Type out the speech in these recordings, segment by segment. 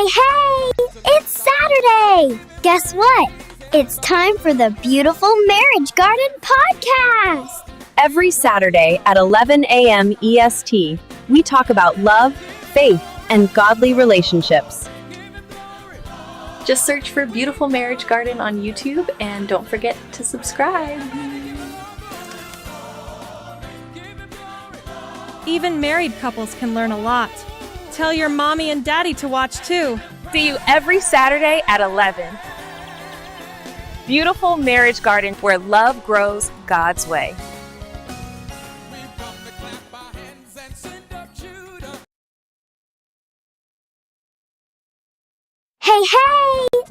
Hey, it's Saturday! Guess what? It's time for the Beautiful Marriage Garden podcast! Every Saturday at 11 a.m. EST, we talk about love, faith, and godly relationships. Just search for Beautiful Marriage Garden on YouTube and don't forget to subscribe. Even married couples can learn a lot. Tell your mommy and daddy to watch too. See you every Saturday at 11. Beautiful Marriage Garden, where love grows God's way. Hey,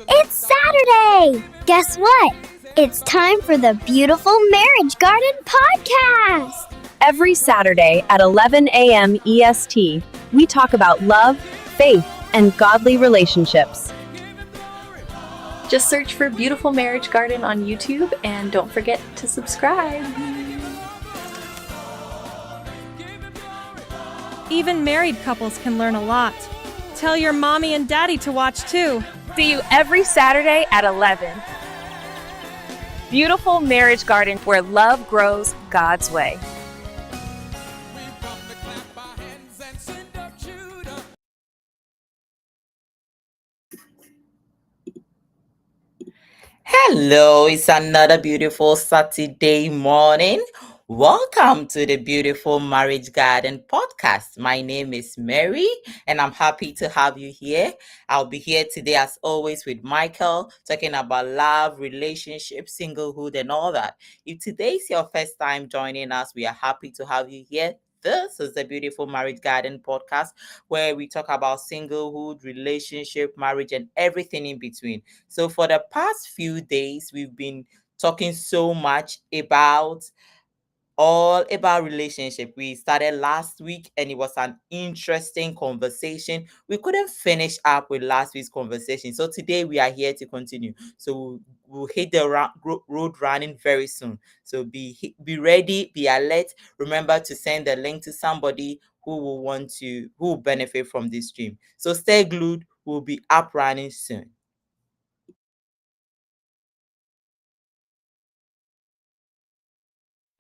it's Saturday! Guess what? It's time for the Beautiful Marriage Garden podcast! Every Saturday at 11 a.m. EST, we talk about love, faith, and godly relationships. Just search for Beautiful Marriage Garden on YouTube and don't forget to subscribe. Even married couples can learn a lot. Tell your mommy and daddy to watch too. See you every Saturday at 11. Beautiful Marriage Garden, where love grows God's way. Hello, it's another beautiful Saturday morning. Welcome to the Beautiful Marriage Garden podcast. My name is Mary, and I'm happy to have you here. I'll be here today, as always, with Michael, talking about love, relationships, singlehood, and all that. If today's your first time joining us, we are happy to have you here. This is the Beautiful Marriage Garden podcast, where we talk about singlehood, relationship, marriage, and everything in between. So for the past few days, we've been talking so much about relationship. We started last week and it was an interesting conversation. We couldn't finish up with last week's conversation. So today we are here to continue. So we'll hit the road running very soon. So be ready, be alert. Remember to send the link to somebody who will benefit from this stream. So stay glued. We'll be up running soon.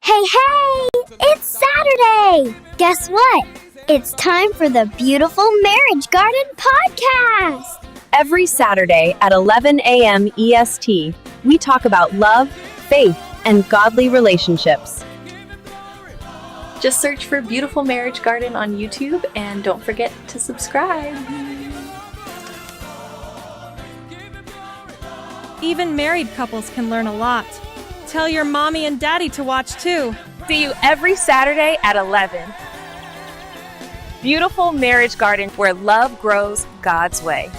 Hey, it's Saturday! Guess what? It's time for the Beautiful Marriage Garden podcast! Every Saturday at 11 a.m. EST, we talk about love, faith, and godly relationships. Just search for Beautiful Marriage Garden on YouTube and don't forget to subscribe. Even married couples can learn a lot. Tell your mommy and daddy to watch too. See you every Saturday at 11. Beautiful Marriage Garden, where love grows God's way.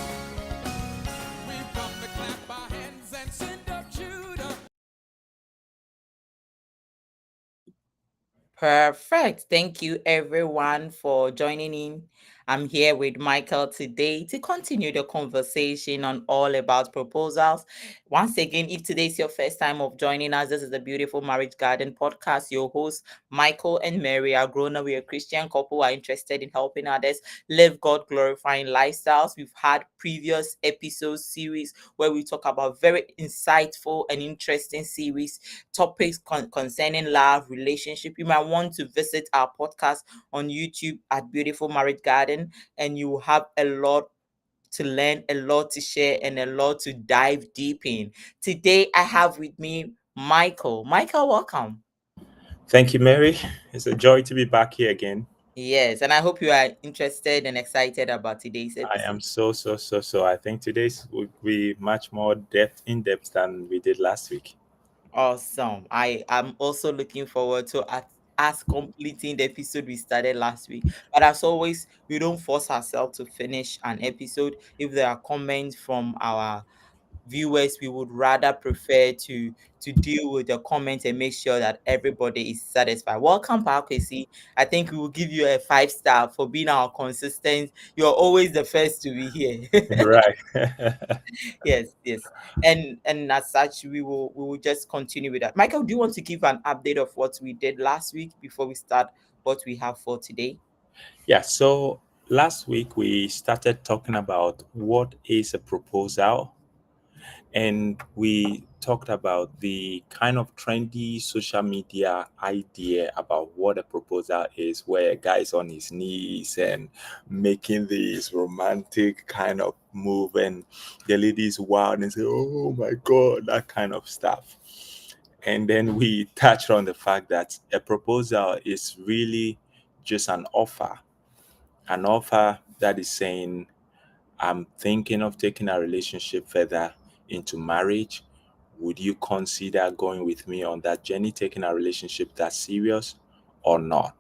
Perfect. Thank you, everyone, for joining in. I'm here with Michael today to continue the conversation on all about proposals. Once again, if today is your first time of joining us, this is the Beautiful Marriage Garden podcast. Your hosts, Michael and Mary Agronah. We are a Christian couple who are interested in helping others live God glorifying lifestyles. We've had previous episodes series where we talk about very insightful and interesting series topics concerning love, relationship. You might want to visit our podcast on YouTube at Beautiful Marriage Garden, and you will have a lot to learn, a lot to share, and a lot to dive deep in. Today, I have with me Michael. Michael, welcome. Thank you, Mary. It's a joy to be back here again. Yes, and I hope you are interested and excited about today's episode. I am so. I think today's will be much more in depth than we did last week. Awesome. I am also looking forward to us completing the episode we started last week. But as always, we don't force ourselves to finish an episode. If there are comments from our viewers, we would rather prefer to deal with the comments and make sure that everybody is satisfied. Welcome, Pakesi. I think we will give you a 5-star for being our consistent. You're always the first to be here. Right. Yes. And as such, we will just continue with that. Michael, do you want to give an update of what we did last week before we start what we have for today? Yeah, so Last week we started talking about what is a proposal, and we talked about the kind of trendy social media idea about what a proposal is, where a guy is on his knees and making this romantic kind of move, and the lady is wild and say, "Oh my God," that kind of stuff. And then we touched on the fact that a proposal is really just an offer that is saying, I'm thinking of taking our relationship further into marriage. Would you consider going with me on that journey, taking our relationship that serious or not?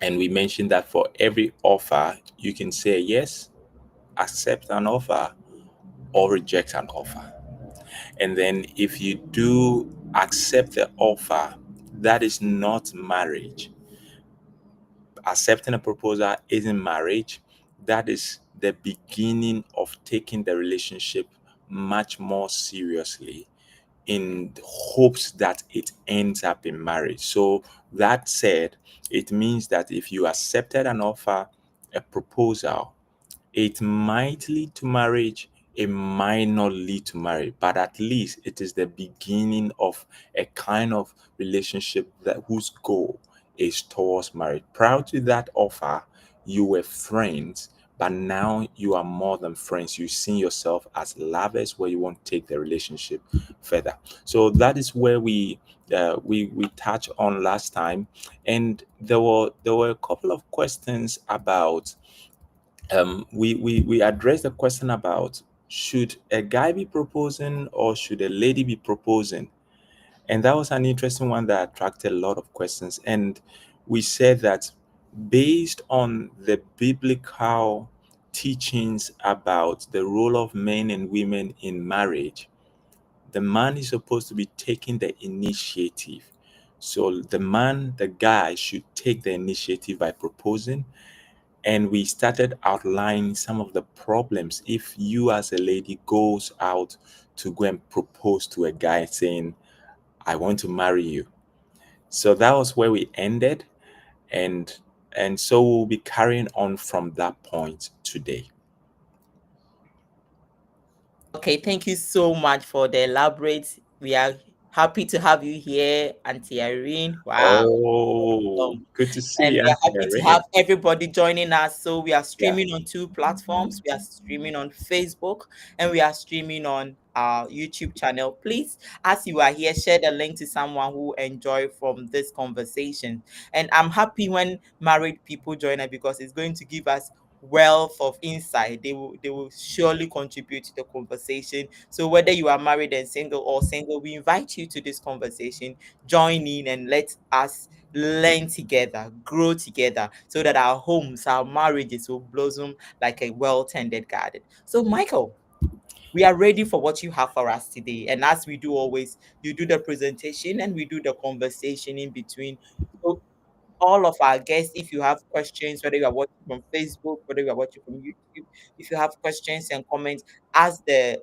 And we mentioned that for every offer, you can say yes, accept an offer, or reject an offer. And then if you do accept the offer, that is not marriage. Accepting a proposal isn't marriage. That is the beginning of taking the relationship much more seriously in hopes that it ends up in marriage. So, that said, it means that if you accepted an offer, a proposal, it might lead to marriage, it might not lead to marriage, but at least it is the beginning of a kind of relationship that whose goal is towards marriage. Prior to that offer, you were friends, but now you are more than friends. You see yourself as lovers, where you want to take the relationship further. So that is where we touched on last time, and there were a couple of questions about we addressed the question about, should a guy be proposing or should a lady be proposing, and that was an interesting one that attracted a lot of questions. And we said that based on the biblical teachings about the role of men and women in marriage, the man is supposed to be taking the initiative. So the man, the guy, should take the initiative by proposing, and we started outlining some of the problems if you as a lady goes out to go and propose to a guy saying, I want to marry you. So that was where we ended, and so we'll be carrying on from that point today. Okay, thank you so much for the elaborate. We are happy to have you here, Auntie Irene. Wow. Oh, good to see And you, we are Auntie happy to have Irene. everybody joining us. So we are Yeah. streaming on two platforms. We are streaming on Facebook and we are streaming on our YouTube channel. Please, as you are here, share the link to someone who enjoy from this conversation. And I'm happy when married people join us because it's going to give us wealth of insight. They will surely contribute to the conversation. So whether you are married and single or single, we invite you to this conversation. Join in and let us learn together, grow together, so that our homes, our marriages will blossom like a well tended garden. So, Michael, we are ready for what you have for us today. And as we do always, you do the presentation and we do the conversation in between. So, all of our guests, if you have questions, whether you are watching from Facebook, whether you are watching from YouTube, if you have questions and comments, as the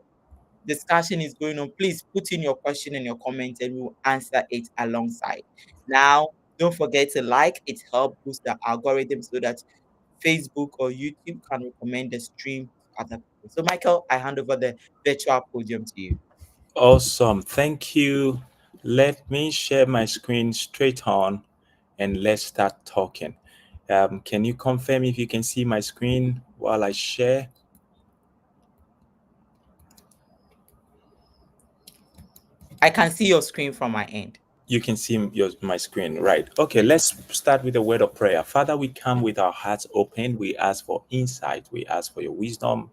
discussion is going on, please put in your question and your comment and we'll answer it alongside. Now, don't forget to like, it helps boost the algorithm so that Facebook or YouTube can recommend the stream to other people. So, Michael, I hand over the virtual podium to you. Awesome. Thank you. Let me share my screen straight on and let's start talking. Can you confirm if you can see my screen while I share? I can see your screen from my end. You can see my screen, right? Okay, let's start with a word of prayer. Father, we come with our hearts open. We ask for insight. We ask for your wisdom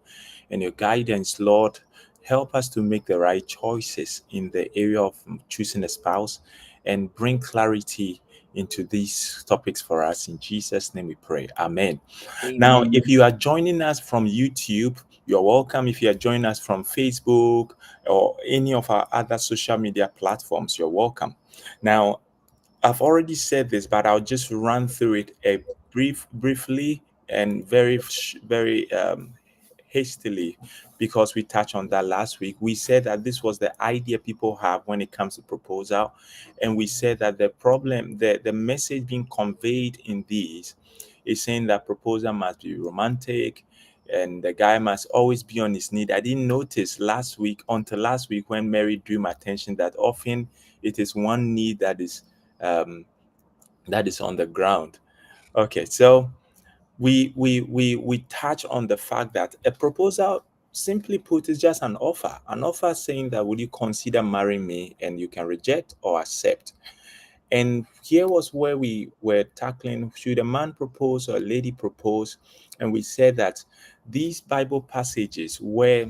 and your guidance, Lord. Help us to make the right choices in the area of choosing a spouse, and bring clarity into these topics for us. In Jesus' name we pray. Amen. Now, Amen. if you are joining us from YouTube, you're welcome. If you are joining us from Facebook or any of our other social media platforms, you're welcome. Now, I've already said this, but I'll just run through it briefly and very hastily, because we touched on that last week. We said that this was the idea people have when it comes to proposal, and we said that the problem, the message being conveyed in these is saying that proposal must be romantic and the guy must always be on his need. I didn't notice until last week when Mary drew my attention that often it is one knee um, that is on the ground. Okay, so we touch on the fact that a proposal, simply put, is just an offer saying that would you consider marrying me, and you can reject or accept. And here was where we were tackling, should a man propose or a lady propose? And we said that these Bible passages where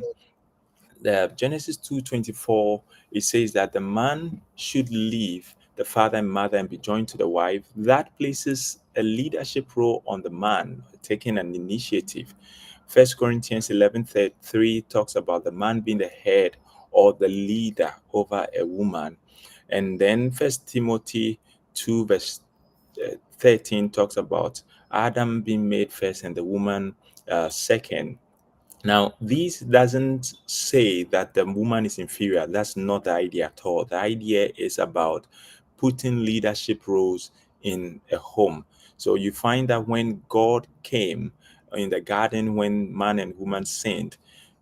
the Genesis 2:24, it says that the man should leave the father and mother and be joined to the wife. That places a leadership role on the man taking an initiative. First Corinthians 11:3 talks about the man being the head or the leader over a woman. And then First Timothy 2 verse 13 talks about Adam being made first and the woman second. Now, this doesn't say that the woman is inferior. That's not the idea at all. The idea is about putting leadership roles in a home. So you find that when God came in the garden, when man and woman sinned,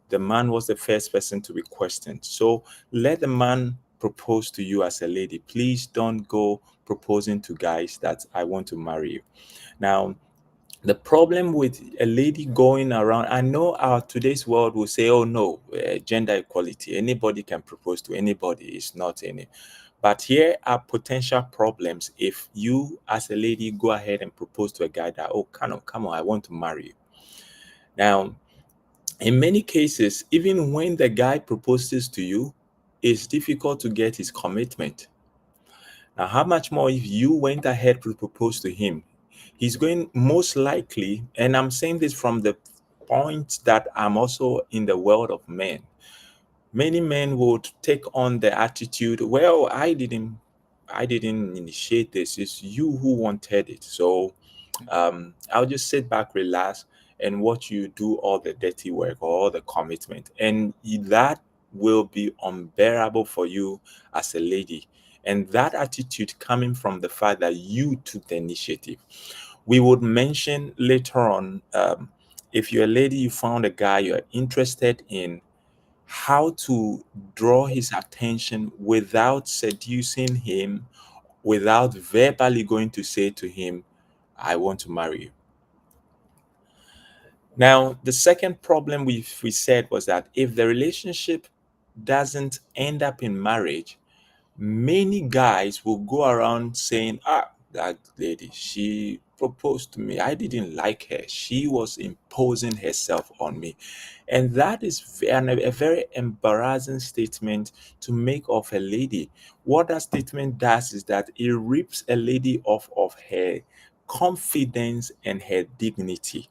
the man was the first person to be questioned. So let the man propose to you as a lady. Please don't go proposing to guys that I want to marry you. Now, the problem with a lady going around, I know our today's world will say, oh no, gender equality, anybody can propose to anybody, it's not any. But here are potential problems if you as a lady go ahead and propose to a guy that, oh, come on, I want to marry you. Now, in many cases, even when the guy proposes to you, it's difficult to get his commitment. Now, how much more if you went ahead to propose to him? He's going most likely, and I'm saying this from the point that I'm also in the world of men. Many men would take on the attitude, well, I didn't initiate this. It's you who wanted it. So I'll just sit back, relax, and watch you do all the dirty work or all the commitment. And that will be unbearable for you as a lady. And that attitude coming from the fact that you took the initiative. We would mention later on, if you're a lady, you found a guy you're interested in, how to draw his attention without seducing him, without verbally going to say to him, I want to marry you. Now, the second problem we said was that if the relationship doesn't end up in marriage, many guys will go around saying, that lady, she proposed to me. I didn't like her. She was imposing herself on me. And that is a very embarrassing statement to make of a lady. What that statement does is that it rips a lady off of her confidence and her dignity.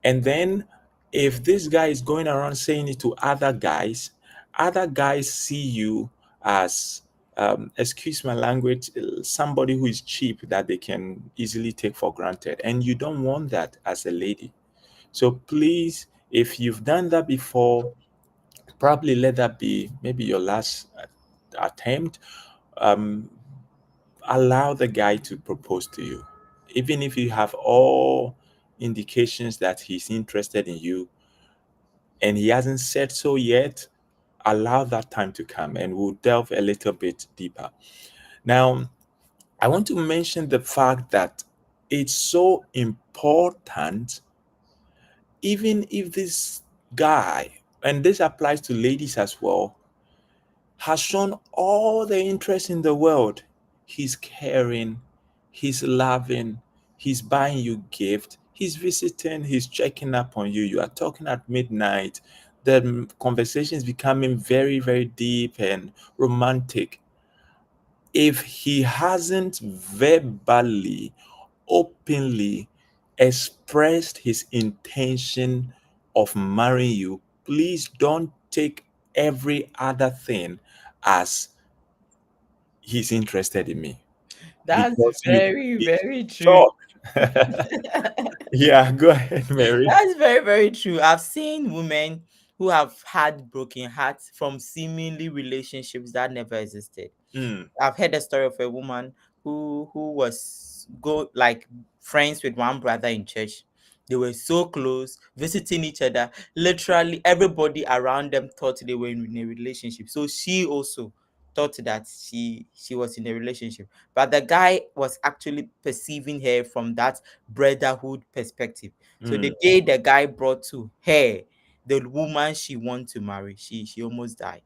And then if this guy is going around saying it to other guys see you as, excuse my language, somebody who is cheap that they can easily take for granted. And you don't want that as a lady. So please, if you've done that before, probably let that be maybe your last attempt. Um, Allow the guy to propose to you. Even if you have all indications that he's interested in you, and he hasn't said so yet, allow that time to come and we'll delve a little bit deeper. Now, I want to mention the fact that it's so important, even if this guy, and this applies to ladies as well, has shown all the interest in the world. He's caring, he's loving, he's buying you gift, he's visiting, he's checking up on you. You are talking at midnight. The conversation is becoming very, very deep and romantic. If he hasn't verbally, openly expressed his intention of marrying you, please don't take every other thing as he's interested in me, That's because you very, please very true. talk. Yeah, go ahead, Mary. That's very, very true. I've seen women who have had broken hearts from seemingly relationships that never existed. Mm, I've heard a story of a woman who was go like friends with one brother in church. They were so close, visiting each other. Literally, everybody around them thought they were in a relationship. So she also thought that she was in a relationship, but the guy was actually perceiving her from that brotherhood perspective. So the Mm. day the guy brought to her the woman she want to marry, she almost died.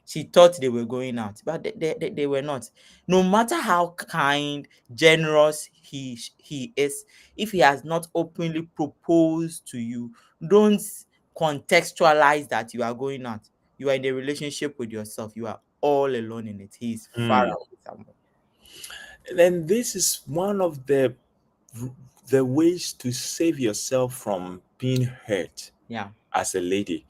She thought they were going out, but they were not. No matter how kind, generous he is, if he has not openly proposed to you, don't contextualize that you are going out. You are in a relationship with yourself. You are all alone in it. He is far Mm. away somewhere. And this is one of the ways to save yourself from being hurt Yeah. as a lady.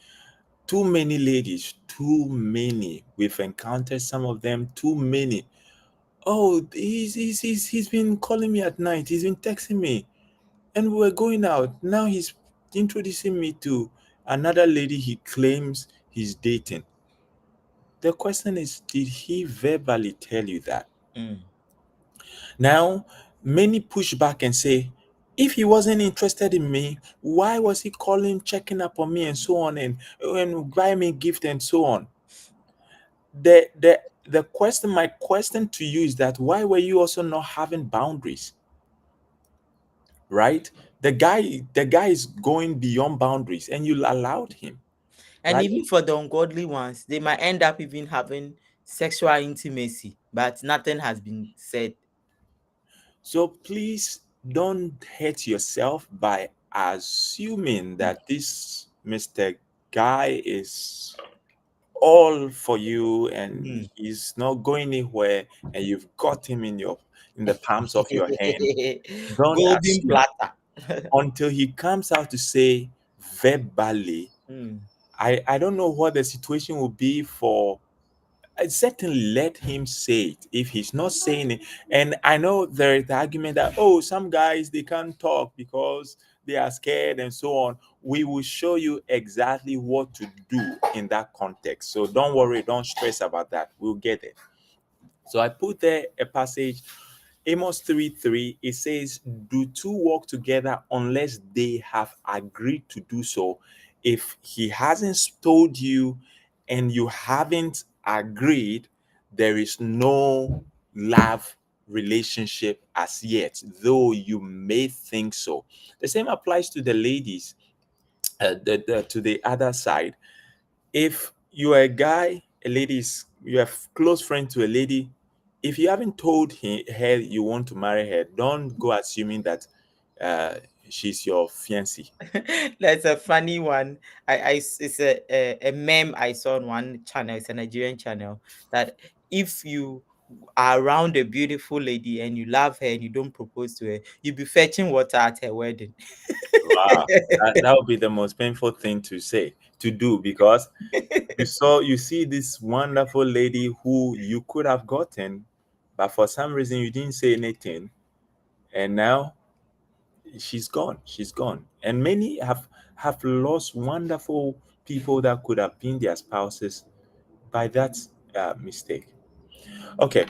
Too many ladies, too many. We've encountered some of them, too many. Oh, he's been calling me at night. He's been texting me, and we're going out. Now he's introducing me to another lady he claims he's dating. The question is, did he verbally tell you that? Mm. Now, many push back and say, if he wasn't interested in me, why was he calling, checking up on me, and so on, and buy me gift and so on? The question, my question to you is that why were you also not having boundaries, right? The guy is going beyond boundaries, and you allowed him, And right? even for the ungodly ones, they might end up even having sexual intimacy, but nothing has been said. So please don't hurt yourself by assuming Mm. that this Mr. Guy is all for you and Mm. he's not going anywhere and you've got him in the palms of your hand. Don't Golden assume platter. until he comes out to say verbally. Mm. I don't know what the situation will be for. I certainly let him say it if he's not saying it. And I know there is the argument that, oh, some guys they can't talk because they are scared and so on. We will show you exactly what to do in that context. So don't worry, don't stress about that. We'll get it. So I put there a passage, Amos 3:3. It says, do two walk together unless they have agreed to do so? If he hasn't told you and you haven't agreed, there is no love relationship as yet, though you may think so. The same applies to the ladies, to the other side. If you are a guy, a lady is you are close friend to a lady, if you haven't told her you want to marry her, don't go assuming that uh, she's your fiancée. That's a funny one. It's a meme I saw on one channel. It's a Nigerian channel that if you are around a beautiful lady and you love her and you don't propose to her, you'll be fetching water at her wedding. Wow, that would be the most painful thing to do, because you see this wonderful lady who you could have gotten, but for some reason you didn't say anything, and now she's gone, and many have lost wonderful people that could have been their spouses by that mistake. Okay,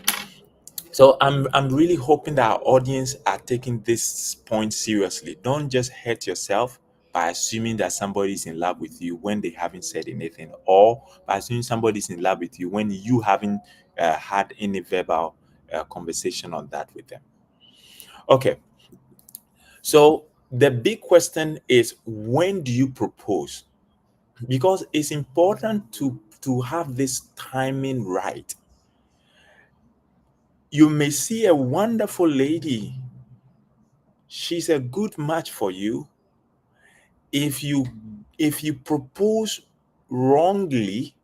so I'm really hoping that our audience are taking this point seriously. Don't just hurt yourself by assuming that somebody's in love with you when they haven't said anything, or by assuming somebody's in love with you when you haven't had any verbal conversation on that with them. Okay, so the big question is, when do you propose? Because it's important to have this timing right. You may see a wonderful lady, she's a good match for you. If you propose wrongly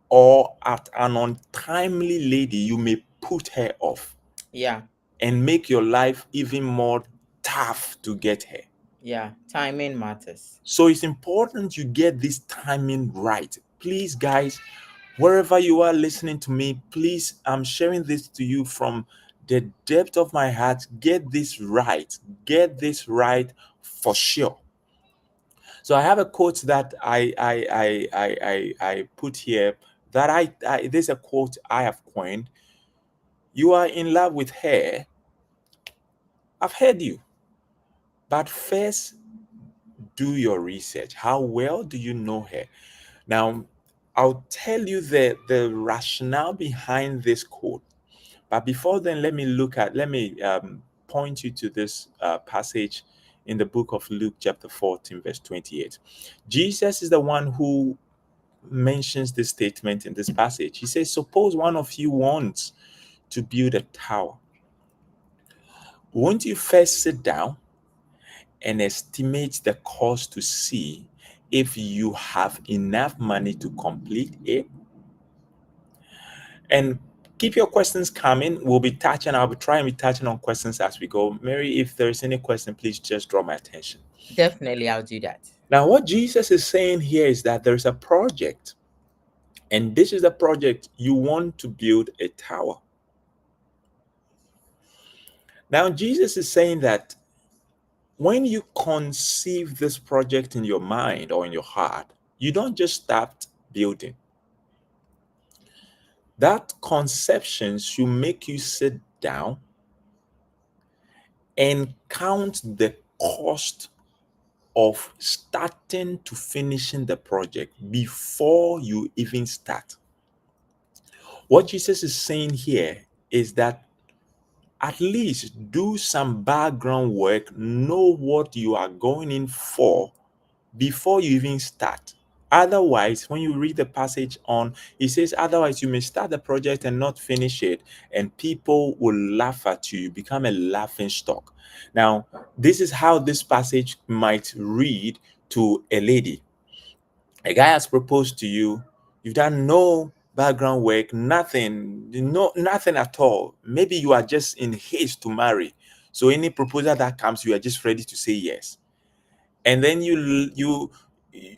or at an untimely lady, you may put her off Yeah, and make your life even more tough to get her. yeah. Timing matters. So it's important you get this timing right. Please, guys, wherever you are listening to me, please, I'm sharing this to you from the depth of my heart. Get this right. Get this right for sure. So I have a quote that I put here that there's a quote I have coined. You are in love with her, I've heard you. But first, do your research. How well do you know her? Now, I'll tell you the rationale behind this quote. But before then, let me point you to this passage in the book of Luke, chapter 14, verse 28. Jesus is the one who mentions this statement in this passage. He says, suppose one of you wants to build a tower. Won't you first sit down and estimate the cost to see if you have enough money to complete it? And keep your questions coming. I'll be trying to be touching on questions as we go. Mary, if there's any question, please just draw my attention. Definitely, I'll do that. Now, what Jesus is saying here is that there's a project, and this is a project you want to build a tower. Now, Jesus is saying that when you conceive this project in your mind or in your heart, you don't just start building. That conception should make you sit down and count the cost of starting to finishing the project before you even start. What Jesus is saying here is that at least do some background work, know what you are going in for before you even start. Otherwise, when you read the passage on, it says, otherwise, you may start the project and not finish it, and people will laugh at you. You become a laughing stock. Now, this is how this passage might read to a lady. A guy has proposed to you, you've done no background work, nothing at all. Maybe you are just in haste to marry. So any proposal that comes, you are just ready to say yes. And then you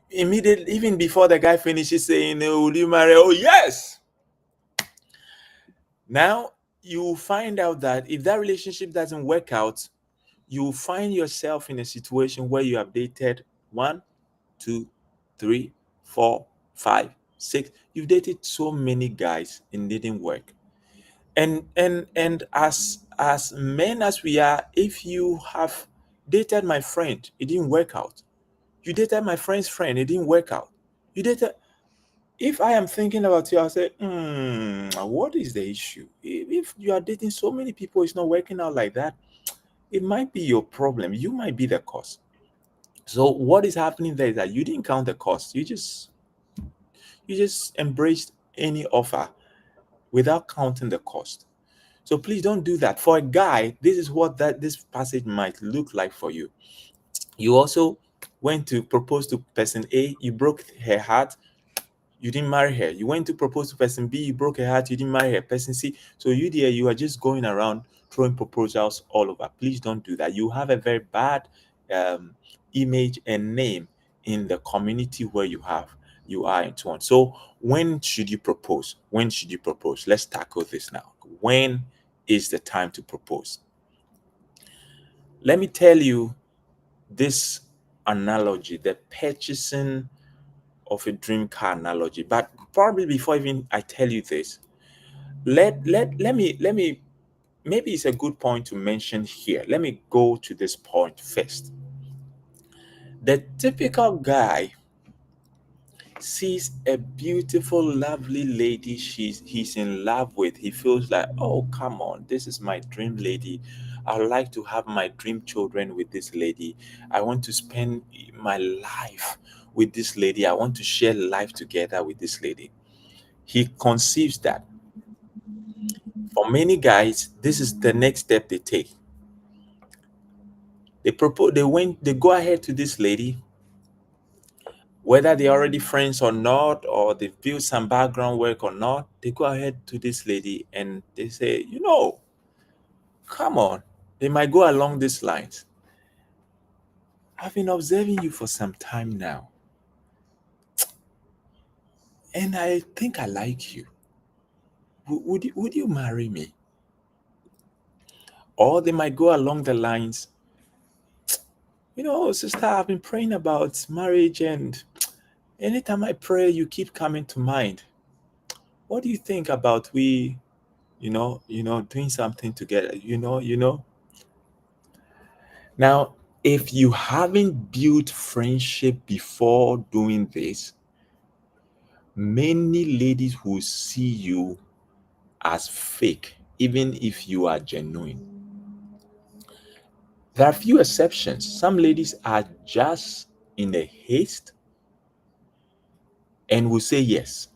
immediately, even before the guy finishes saying, "Oh, will you marry?" Oh, yes. Now you find out that if that relationship doesn't work out, you find yourself in a situation where you have dated 1, 2, 3, 4, 5, 6. You've dated so many guys and it didn't work. And as men as we are, if you have dated my friend, it didn't work out. You dated my friend's friend, it didn't work out. You dated. If I am thinking about you, I'll say, what is the issue? If you are dating so many people, it's not working out like that. It might be your problem. You might be the cause. So what is happening there is that you didn't count the cost. You just embraced any offer without counting the cost. So please don't do that. For a guy, this is what this passage might look like for you. You also went to propose to person A, you broke her heart, you didn't marry her. You went to propose to person B, you broke her heart, you didn't marry her. Person C. So you are just going around throwing proposals all over. Please don't do that. You have a very bad um, image and name in the community where you are into one. So when should you propose? When should you propose? Let's tackle this now. When is the time to propose? Let me tell you this analogy, the purchasing of a dream car analogy. But probably before even I tell you this, let me maybe it's a good point to mention here. Let me go to this point first. The typical guy sees a beautiful, lovely lady he's in love with. He feels like, oh, come on, this is my dream lady. I would like to have my dream children with this lady. I want to spend my life with this lady. I want to share life together with this lady. He conceives that. For many guys, this is the next step they take. They go ahead to this lady, whether they're already friends or not, or they've built some background work or not. They go ahead to this lady and they say, come on. They might go along these lines. I've been observing you for some time now, and I think I like you. Would you marry me? Or they might go along the lines, sister, I've been praying about marriage, and anytime I pray, you keep coming to mind. What do you think about we, doing something together? Now, if you haven't built friendship before doing this, many ladies will see you as fake, even if you are genuine. There are few exceptions. Some ladies are just in a haste and will say yes.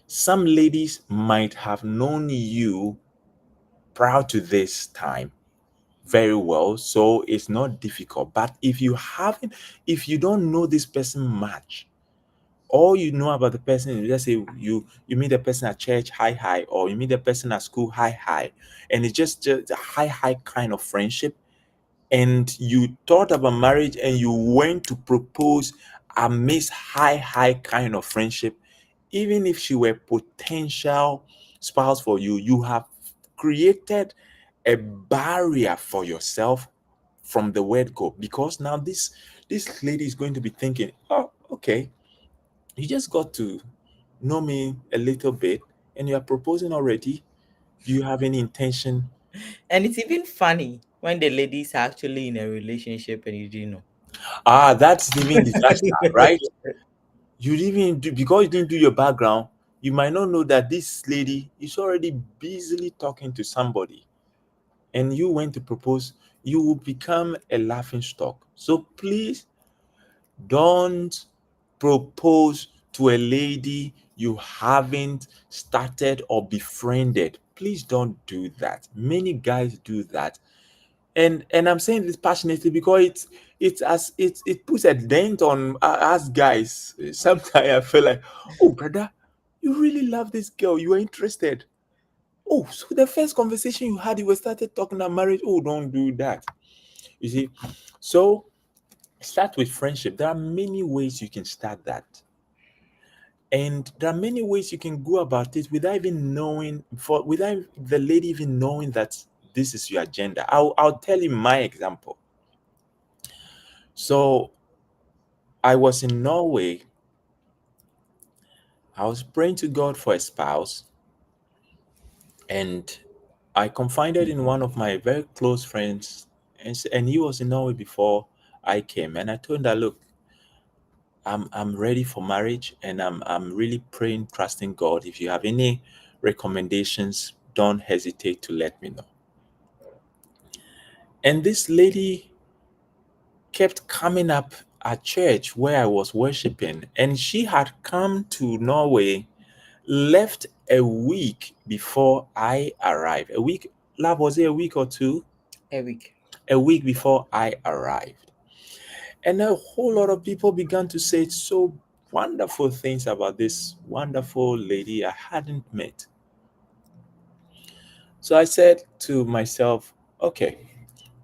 Some ladies might have known you prior to this time very well, so it's not difficult. But if you don't know this person much, all you know about the person is, let's say you meet the person at church, hi hi, or you meet the person at school, hi hi, and it's just a hi hi kind of friendship, and you thought about marriage and you went to propose amidst hi hi kind of friendship, even if she were potential spouse for you, you have created a barrier for yourself from the word go, because now this lady is going to be thinking, oh, okay, you just got to know me a little bit and you are proposing already. Do you have any intention? And it's even funny when the ladies are actually in a relationship and you didn't know. That's even disaster, right? You didn't do, because you didn't do your background, you might not know that this lady is already busily talking to somebody and you went to propose. You will become a laughing stock. So please don't propose to a lady you haven't started or befriended. Please don't do that. Many guys do that. And I'm saying this passionately because it puts a dent on us guys. Sometimes I feel like, oh brother, you really love this girl, you are interested. Oh, so the first conversation you had, you were started talking about marriage. Oh, don't do that. You see, so start with friendship. There are many ways you can start that. And there are many ways you can go about it without even knowing, without the lady even knowing that this is your agenda. I'll tell you my example. So I was in Norway. I was praying to God for a spouse, and I confided in one of my very close friends, and he was in Norway before I came. And I told him that, look, I'm ready for marriage, and I'm really praying, trusting God. If you have any recommendations, don't hesitate to let me know. And this lady kept coming up at church where I was worshiping, and she had come to Norway, left a week before I arrived. A week, lab, was it a week or two? Eric. A week before I arrived. And a whole lot of people began to say so wonderful things about this wonderful lady I hadn't met. So I said to myself, okay,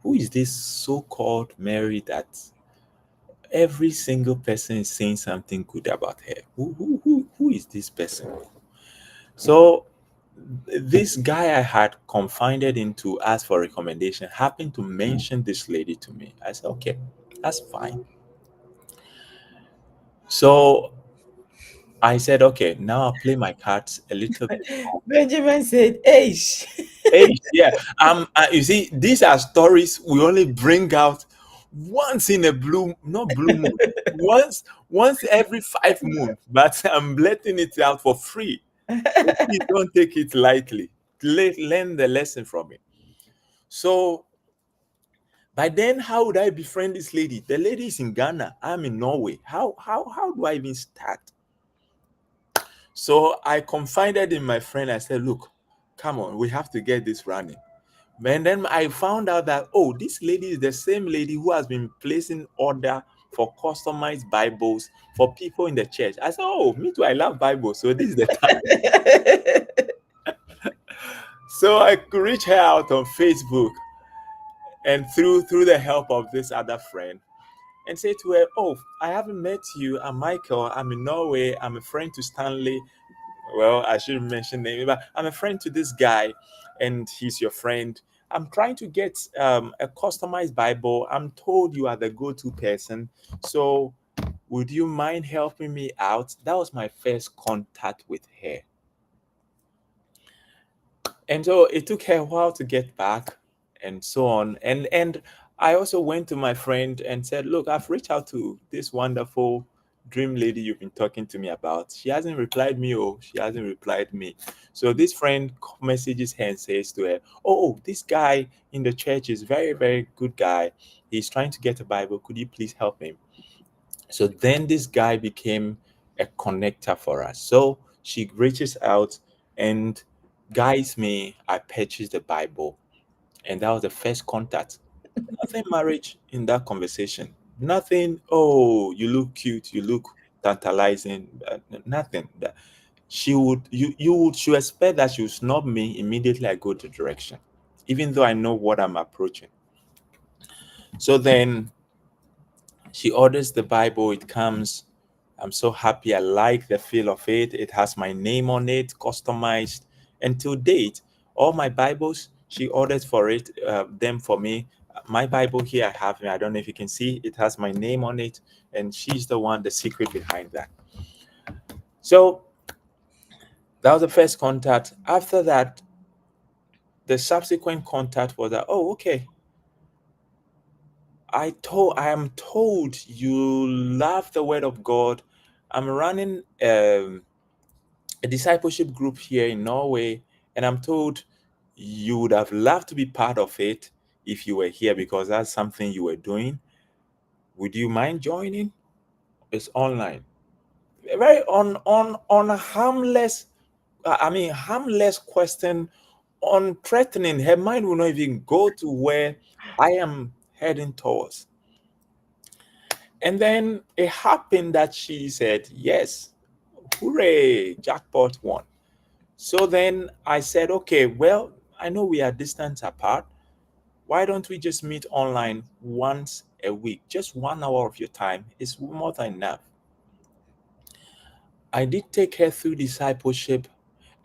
who is this so called Mary that every single person is saying something good about her? Who is this person? So this guy I had confided in to ask for recommendation happened to mention this lady to me. I said, okay, that's fine. So I said, okay, now I'll play my cards a little bit. Benjamin said, hey. Hey, yeah. You see, these are stories we only bring out once in a blue, not blue moon, once every 5 months. But I'm letting it out for free. So please don't take it lightly. Learn the lesson from it. So by then, how would I befriend this lady? The lady is in Ghana. I'm in Norway. How do I even start? So I confided in my friend. I said, look, come on, we have to get this running. And then I found out that, oh, this lady is the same lady who has been placing order for customized Bibles for people in the church. I said, oh, me too, I love Bibles. So this is the time. So I could reach her out on Facebook, and through the help of this other friend, and say to her, oh, I haven't met you. I'm Michael. I'm in Norway. I'm a friend to Stanley. Well, I shouldn't mention name, but I'm a friend to this guy, and he's your friend. I'm trying to get a customized Bible. I'm told you are the go-to person. So would you mind helping me out? That was my first contact with her. And so it took her a while to get back and so on. And I also went to my friend and said, look, I've reached out to this wonderful dream lady you've been talking to me about. She hasn't replied me. Oh, she hasn't replied me. So this friend messages her and says to her, oh, this guy in the church is very, very good guy. He's trying to get a Bible. Could you please help him? So then this guy became a connector for us. So she reaches out and guides me. I purchased the Bible. And that was the first contact. Nothing marriage in that conversation. Nothing, oh, you look cute, you look tantalizing. Nothing. She would, you would, she would expect that she would snub me immediately I go to direction, even though I know what I'm approaching. So then she orders the Bible, it comes. I'm so happy. I like the feel of it. It has my name on it, customized. And to date, all my Bibles, she orders for it, them for me. My Bible here, I have, I don't know if you can see, it has my name on it. And she's the one, the secret behind that. So that was the first contact. After that, the subsequent contact was that, oh, okay. I am told you love the word of God. I'm running a discipleship group here in Norway, and I'm told you would have loved to be part of it if you were here because that's something you were doing. Would you mind joining? It's online. Very on a harmless, harmless question, on threatening. Her mind will not even go to where I am heading towards. And then it happened that she said, yes, hooray, jackpot won. So then I said, okay, well, I know we are distance apart. Why don't we just meet online once a week? Just 1 hour of your time is more than enough. I did take her through discipleship,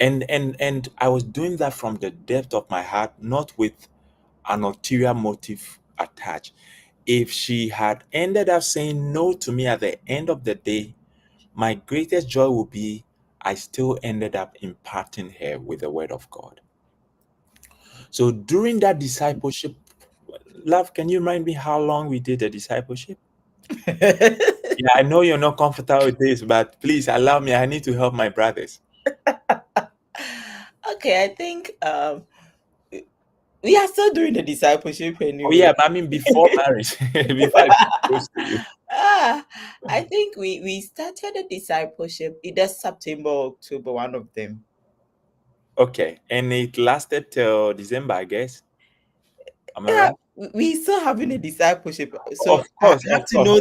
and I was doing that from the depth of my heart, not with an ulterior motive attached. If she had ended up saying no to me at the end of the day, my greatest joy would be I still ended up imparting her with the word of God. So during that discipleship, love, can you remind me how long we did the discipleship? Yeah, I know you're not comfortable with this, but please allow me. I need to help my brothers. Okay, I think we are still doing the discipleship Oh yeah, anyway. but I mean before marriage, before I propose to you. Ah, I think we started the discipleship either September or October, one of them. Okay, and it lasted till December, I guess. Am I Yeah, right? we still having a discipleship. So Of course, I have of to course. know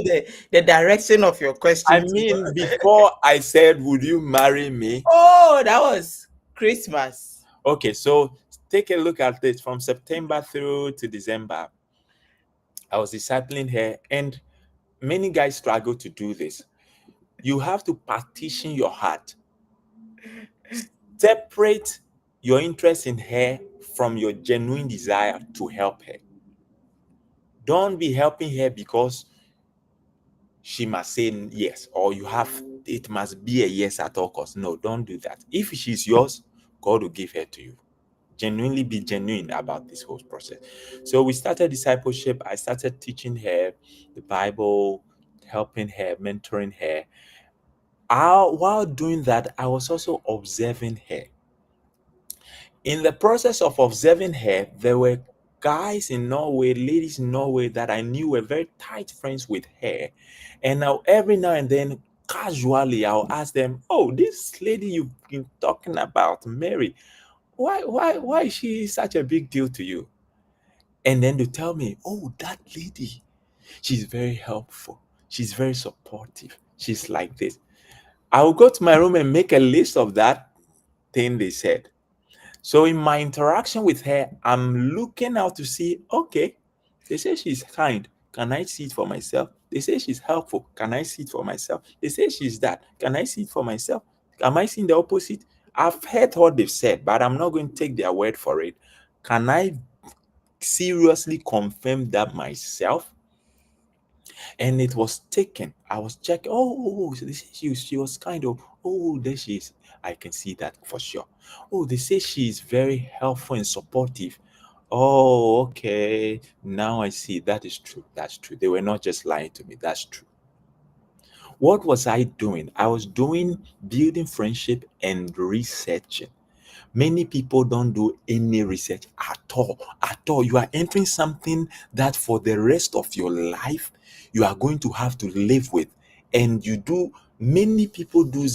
the direction of your I question to mean, know. before I said, "Would you marry me?" Oh, that was Christmas. Okay, so take a look at this from September through to December. I was discipling her, and many guys struggle to do this. You have to partition your heart, separate your interest in her from your genuine desire to help her. Don't be helping her because she must say yes, or you have it must be a yes at all costs. No, don't do that. If she's yours, God will give her to you. Genuinely be genuine about this whole process. So we started discipleship. I started teaching her the Bible, helping her, mentoring her. While doing that, I was also observing her. In the process of observing her, there were guys in Norway, ladies in Norway that I knew were very tight friends with her. And now every now and then, casually, I'll ask them, oh, this lady you've been talking about, Mary, why is she such a big deal to you? And then to tell me, oh, that lady, she's very helpful. She's very supportive. She's like this. I will go to my room and make a list of that thing they said. So in my interaction with her, I'm looking out to see, okay, they say she's kind. Can I see it for myself? They say she's helpful. Can I see it for myself? They say she's that. Can I see it for myself? Am I seeing the opposite? I've heard what they've said, but I'm not going to take their word for it. Can I seriously confirm that myself? And it was taken. I was checking. Oh, so they say she was kind of. Oh, there she is. I can see that for sure. Oh, they say she is very helpful and supportive. Oh, okay. Now I see. That is true. That's true. They were not just lying to me. That's true. What was I doing? I was doing building friendship and researching. Many people don't do any research at all. At all. You are entering something that for the rest of your life you are going to have to live with. And you do, many people do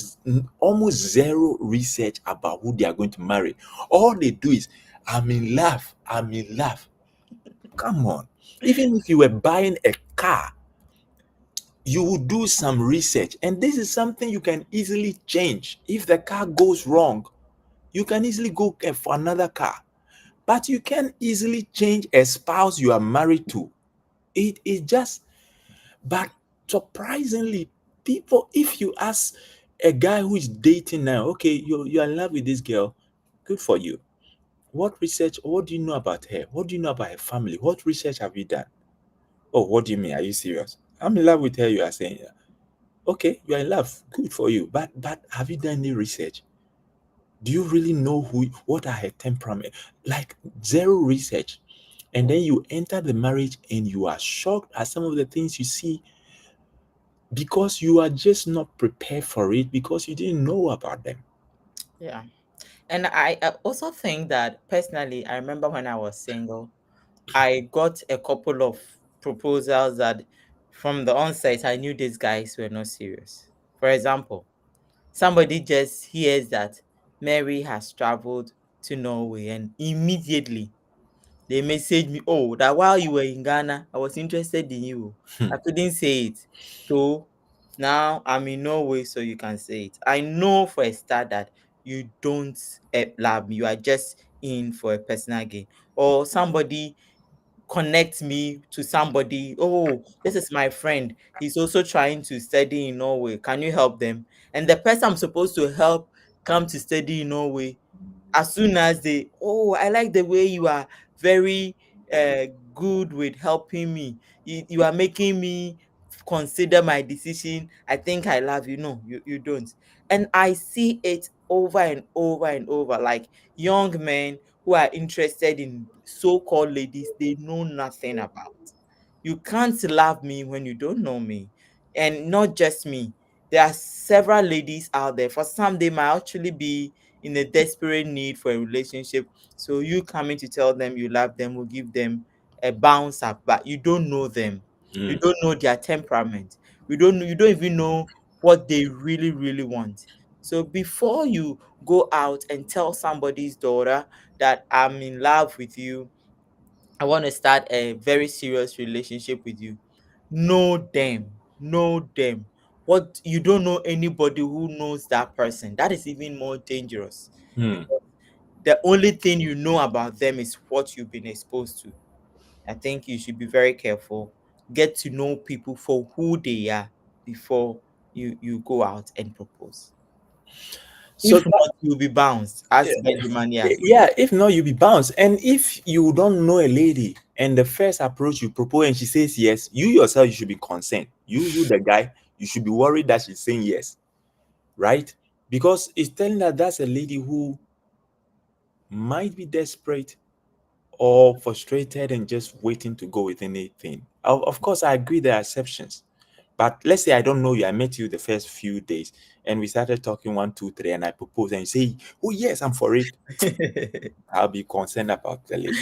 almost zero research about who they are going to marry. All they do is, I'm in love. I'm in love. Come on. Even if you were buying a car, you will do some research. And this is something you can easily change. If the car goes wrong, you can easily go for another car. But you can easily change a spouse you are married to. It is just, but surprisingly, people, if you ask a guy who is dating now, okay, you're in love with this girl, good for you. What research, what do you know about her? What do you know about her family? What research have you done? Oh, what do you mean? Are you serious? I'm in love with her, you are saying. Okay, you are in love, good for you. But have you done any research? Do you really know what are her temperament? Like zero research. And then you enter the marriage and you are shocked at some of the things you see because you are just not prepared for it because you didn't know about them. Yeah. And I also think that personally, I remember when I was single, I got a couple of proposals that from the onset, I knew these guys were not serious. For example, somebody just hears that Mary has traveled to Norway and immediately they message me, oh, that while you were in Ghana, I was interested in you. I couldn't say it. So now I'm in Norway, so you can say it. I know for a start that you don't love me. You are just in for a personal gain. Or somebody connect me to somebody. Oh, this is my friend. He's also trying to study in Norway. Can you help them? And the person I'm supposed to help come to study in Norway, as soon as they, oh, I like the way you are very uh, good with helping me. You are making me consider my decision. I think I love you. No, you don't. And I see it over and over and over, like young men who are interested in so-called ladies they know nothing about. You can't love me when you don't know me. And not just me. There are several ladies out there. For some, they might actually be in a desperate need for a relationship. So you coming to tell them you love them will give them a bounce up, but you don't know them. You Mm, don't know their temperament. You don't even know what they really, really want. So before you go out and tell somebody's daughter that I'm in love with you, I want to start a very serious relationship with you. Know them. Know them. What you don't know anybody who knows that person. That is even more dangerous mm. because the only thing you know about them is what you've been exposed to. I think you should be very careful. Get to know people for who they are before you go out and propose. So If not, you'll be bounced, as that, Benjamin has said. yeah, if not, you'll be bounced. And if you don't know a lady and the first approach you propose and she says yes, you yourself you should be concerned. You the guy, you should be worried that she's saying yes, right? Because it's telling that that's a lady who might be desperate or frustrated and just waiting to go with anything. Of course, I agree there are exceptions. But let's say I don't know you, I met you the first few days and we started talking one, two, three, and I propose and you say, oh, yes, I'm for it. I'll be concerned about the lady.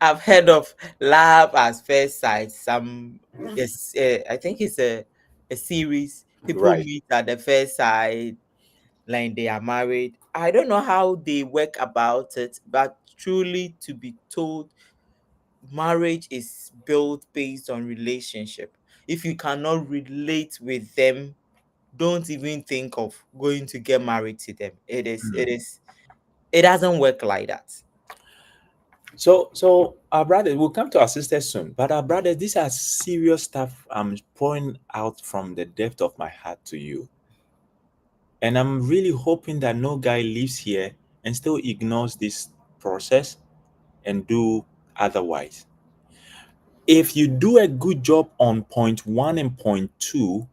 I've heard of love at first sight. Some, yes, I think it's a series. People Right. meet at the first sight, like they are married. I don't know how they work about it, but truly to be told, marriage is built based on relationship. If you cannot relate with them, don't even think of going to get married to them. It doesn't work like that. So our brothers, we'll come to our sisters soon, but our brothers, these are serious stuff I'm pouring out from the depth of my heart to you. And I'm really hoping that no guy lives here and still ignores this process and do otherwise. If you do a good job on point one and point two,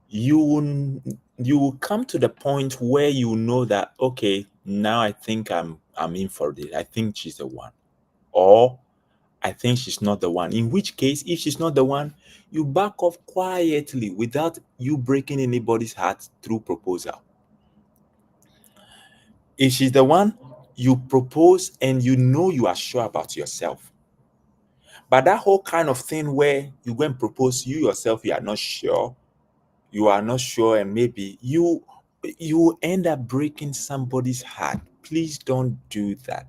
you will come to the point where you know that okay, now I think I'm in for this. I think she's the one. or I think she's not the one. In which case, if she's not the one, you back off quietly without you breaking anybody's heart through proposal. If she's the one, you propose and you know you are sure about yourself. But that whole kind of thing where you go and propose, you yourself, you are not sure, and maybe you end up breaking somebody's heart. Please don't do that.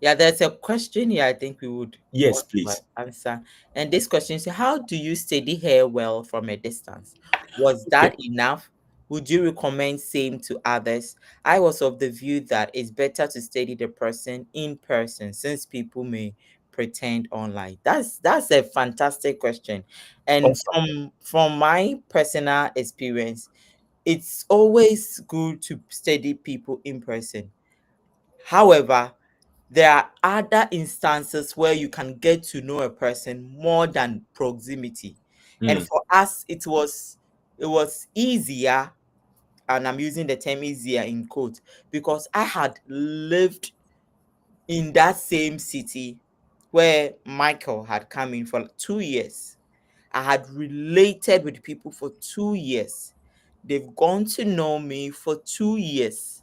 Yeah, there's a question here I think we would Yes, want to please. answer. And this question is, how do you steady hair well from a distance? Was Okay. that enough? Would you recommend same to others? I was of the view that it's better to study the person in person since people may pretend online. That's a fantastic question. And Awesome. from my personal experience, it's always good to study people in person. However, there are other instances where you can get to know a person more than proximity. And Mm, for us, it was easier, and I'm using the term easier in quotes, because I had lived in that same city where Michael had come in for 2 years. I had related with people for 2 years. They've gone to know me for 2 years.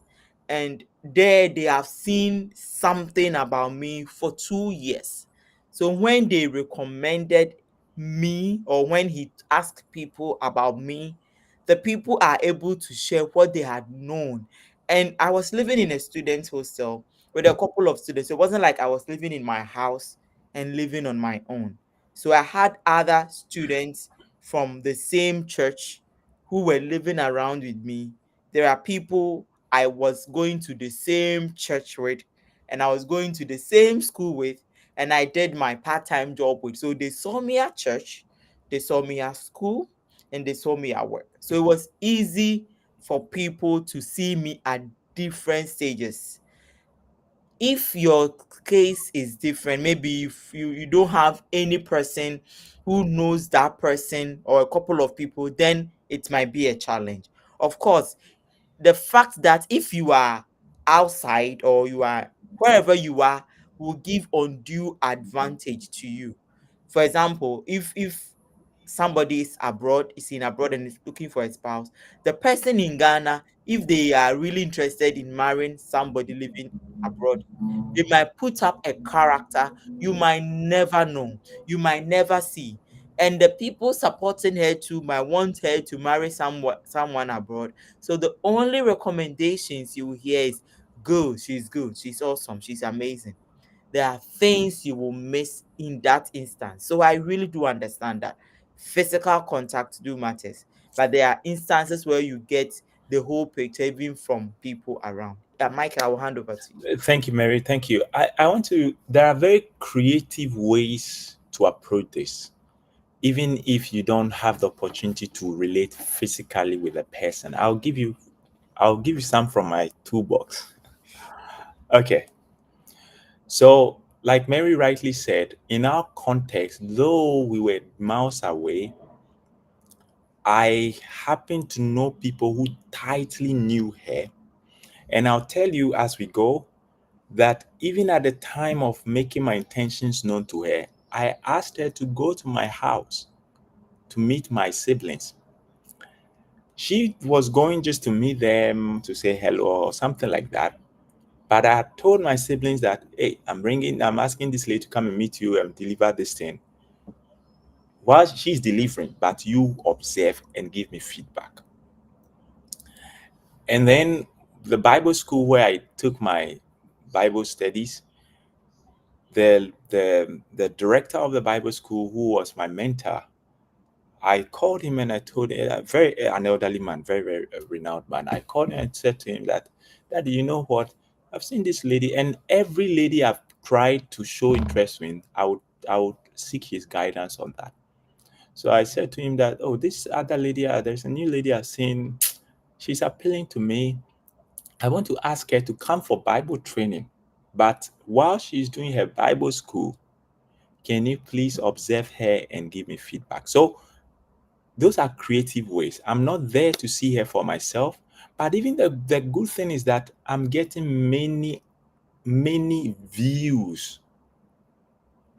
And there they have seen something about me for 2 years. So when they recommended me, or when he asked people about me, the people are able to share what they had known. And I was living in a student hostel with a couple of students. It wasn't like I was living in my house and living on my own. So I had other students from the same church who were living around with me. There are people I was going to the same church with, and I was going to the same school with, and I did my part-time job with. So they saw me at church, they saw me at school, and they saw me at work. So it was easy for people to see me at different stages. If your case is different, maybe if you don't have any person who knows that person or a couple of people, then it might be a challenge. Of course, the fact that if you are outside or you are wherever you are will give undue advantage to you. For example, if somebody is in abroad and is looking for a spouse, the person in Ghana, if they are really interested in marrying somebody living abroad, they might put up a character you might never know, you might never see. And the people supporting her too might want her to marry someone abroad. So the only recommendations you will hear is, good, she's awesome, she's amazing. There are things you will miss in that instance. So I really do understand that physical contact do matters, but there are instances where you get the whole picture even from people around. Yeah, Michael, I will hand over to you. thank you, Mary. Thank you. I want to, there are very creative ways to approach this, even if you don't have the opportunity to relate physically with a person. I'll give you some from my toolbox. Okay. So, like Mary rightly said, in our context, though we were miles away, I happen to know people who tightly knew her. And I'll tell you as we go that even at the time of making my intentions known to her, I asked her to go to my house to meet my siblings. She was going just to meet them to say hello or something like that. But I had told my siblings that, hey, I'm asking this lady to come and meet you and deliver this thing. While she's delivering, but you observe and give me feedback. And then the Bible school where I took my Bible studies, the director of the Bible school, who was my mentor, I called him and I told him, an elderly man, very, very renowned man. I called him and said to him that, Daddy, you know what? I've seen this lady, and every lady I've tried to show interest in, I would seek his guidance on that. So I said to him that, oh, this other lady, there's a new lady I've seen. She's appealing to me. I want to ask her to come for Bible training. But while she's doing her Bible school, can you please observe her and give me feedback? So those are creative ways. I'm not there to see her for myself, but even the good thing is that I'm getting many, many views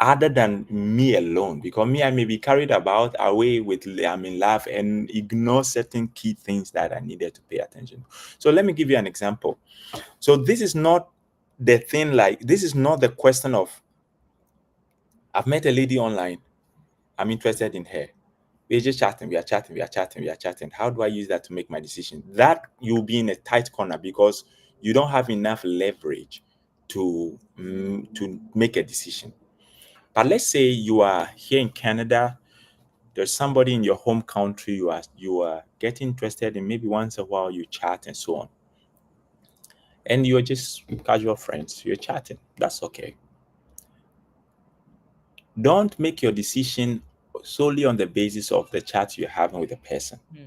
other than me alone, because me, I may be carried about away with I'm in love and ignore certain key things that I needed to pay attention to. So let me give you an example. So this is not the thing, like this is not the question of I've met a lady online, I'm interested in her. We're just chatting, we are chatting, we are chatting, we are chatting. How do I use that to make my decision? That you'll be in a tight corner because you don't have enough leverage to make a decision. But let's say you are here in Canada, there's somebody in your home country you are getting interested in, maybe once a while you chat and so on. And you're just casual friends, you're chatting. That's okay. Don't make your decision solely on the basis of the chat you're having with the person. Hmm.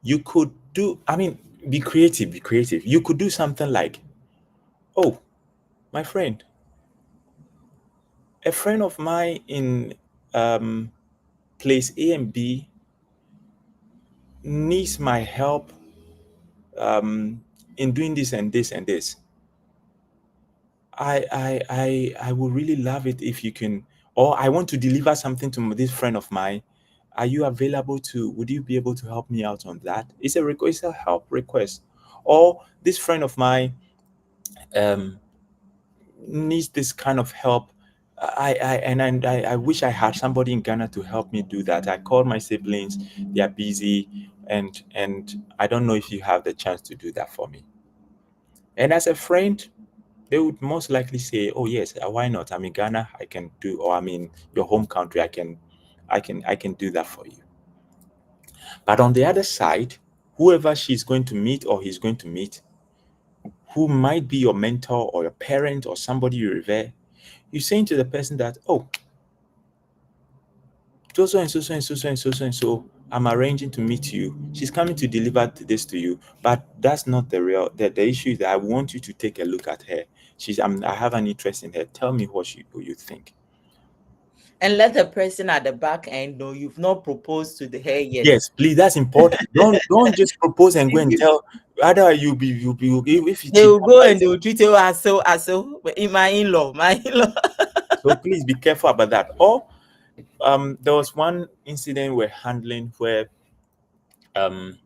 You could do, I mean, be creative, be creative. You could do something like, oh, my friend, a friend of mine in um, place A and B needs my help in doing this and this and this. I would really love it if you can, or I want to deliver something to this friend of mine. Are you available to, would you be able to help me out on that? It's a request, a help request. Or this friend of mine um, needs this kind of help. I wish I had somebody in Ghana to help me do that. I called my siblings, they are busy, and I don't know if you have the chance to do that for me. And as a friend, they would most likely say, "Oh yes, why not? I'm in Ghana, I can do, or I'm in your home country, I can do that for you." But on the other side, whoever she's going to meet or he's going to meet, who might be your mentor or your parent or somebody you revere, you're saying to the person that, "Oh, so and so so and so so and so so and so, I'm arranging to meet you. She's coming to deliver this to you, but that's not the real. The issue is that I want you to take a look at her. I have an interest in her. Tell me what you think." And let the person at the back end know you've not proposed to her yet. Yes, please. That's important. Don't just propose and go and tell. Rather, if you They cheat. will go and they will treat you as so in my in-law, my in-law. So please be careful about that. Or there was one incident we're handling where um